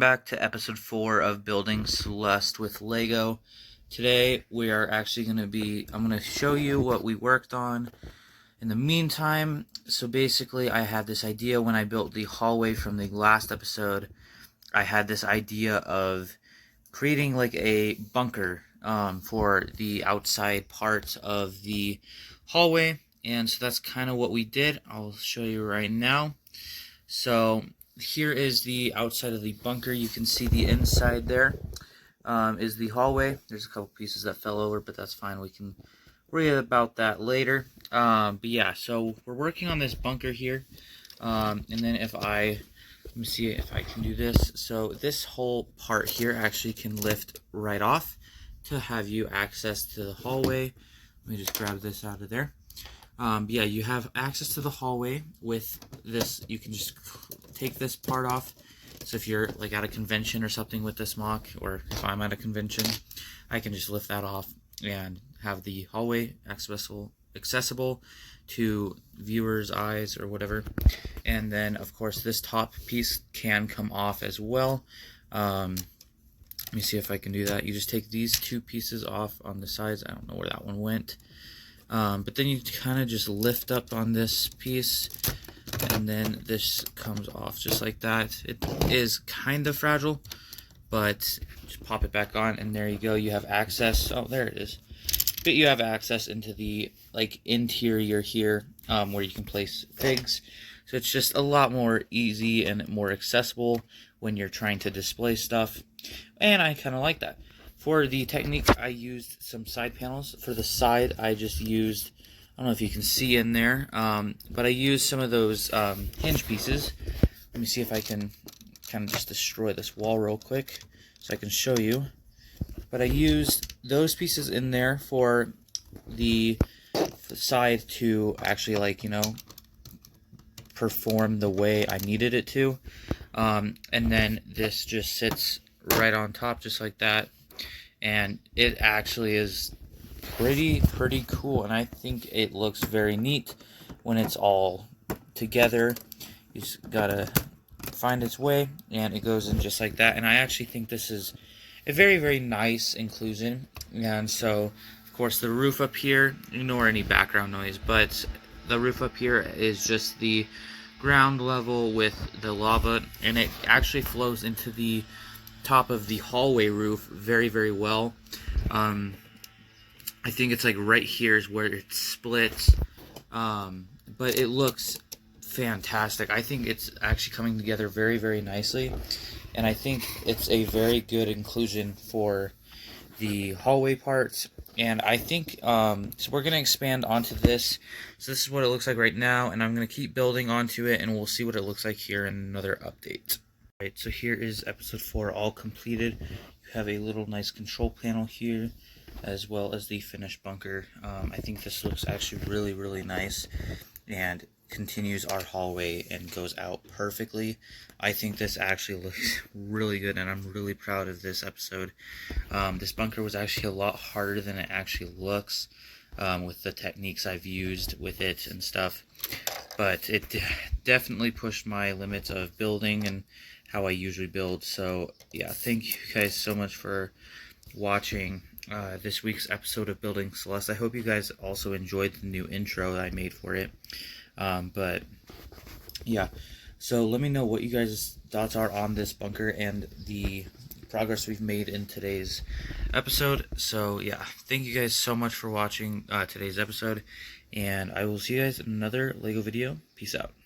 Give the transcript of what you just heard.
back to episode 4 of Building Sullust with Lego. Today we are actually I'm going to show you what we worked on in the meantime. So basically I had this idea when I built the hallway from the last episode. I had this idea of creating like a bunker for the outside part of the hallway. And so that's kind of what we did. I'll show you right now. So here is the outside of the bunker. You can see the inside there is the hallway. There's a couple pieces that fell over, but that's fine. We can worry about that later. But yeah, so we're working on this bunker here. And then let me see if I can do this. So this whole part here actually can lift right off to have you access to the hallway. Let me just grab this out of there. Yeah, you have access to the hallway with this. You can just take this part off. So if you're like at a convention or something with this mock, or if I'm at a convention, I can just lift that off and have the hallway accessible to viewers' eyes or whatever. And then of course this top piece can come off as well. Let me see if I can do that. You just take these two pieces off on the sides. I don't know where that one went. But then you kind of just lift up on this piece, and then this comes off just like that. It is kind of fragile, but just pop it back on, and there you go. You have access. Oh, there it is. But you have access into the like interior here, where you can place figs. So it's just a lot more easy and more accessible when you're trying to display stuff, and I kind of like that. For the technique, I used some side panels. For the side, I just used, I don't know if you can see in there, but I used some of those hinge pieces. Let me see if I can kind of just destroy this wall real quick so I can show you. But I used those pieces in there for the side to actually, like, you know, perform the way I needed it to. And then this just sits right on top just like that. And it actually is pretty cool, and I think it looks very neat when it's all together. You just gotta find its way, and it goes in just like that. And I actually think this is a very nice inclusion. And so of course the roof up here, ignore any background noise, but the roof up here is just the ground level with the lava, and it actually flows into the top of the hallway roof very well. I think it's like right here is where it splits, but it looks fantastic. I think it's actually coming together very nicely, and I think it's a very good inclusion for the hallway parts. And I think so we're going to expand onto this. So this is what it looks like right now, and I'm going to keep building onto it, and we'll see what it looks like here in another update. Right, so here is episode 4 all completed. You have a little nice control panel here, as well as the finished bunker. I think this looks actually really nice, and continues our hallway and goes out perfectly. I think this actually looks really good, and I'm really proud of this episode. This bunker was actually a lot harder than it actually looks, with the techniques I've used with it and stuff. But it definitely pushed my limits of building and how I usually build. So yeah, thank you guys so much for watching this week's episode of Building Sullust. I hope you guys also enjoyed the new intro that I made for it. But yeah, so let me know what you guys' thoughts are on this bunker and the progress we've made in today's episode. So yeah, thank you guys so much for watching today's episode, and I will see you guys in another Lego video. Peace out.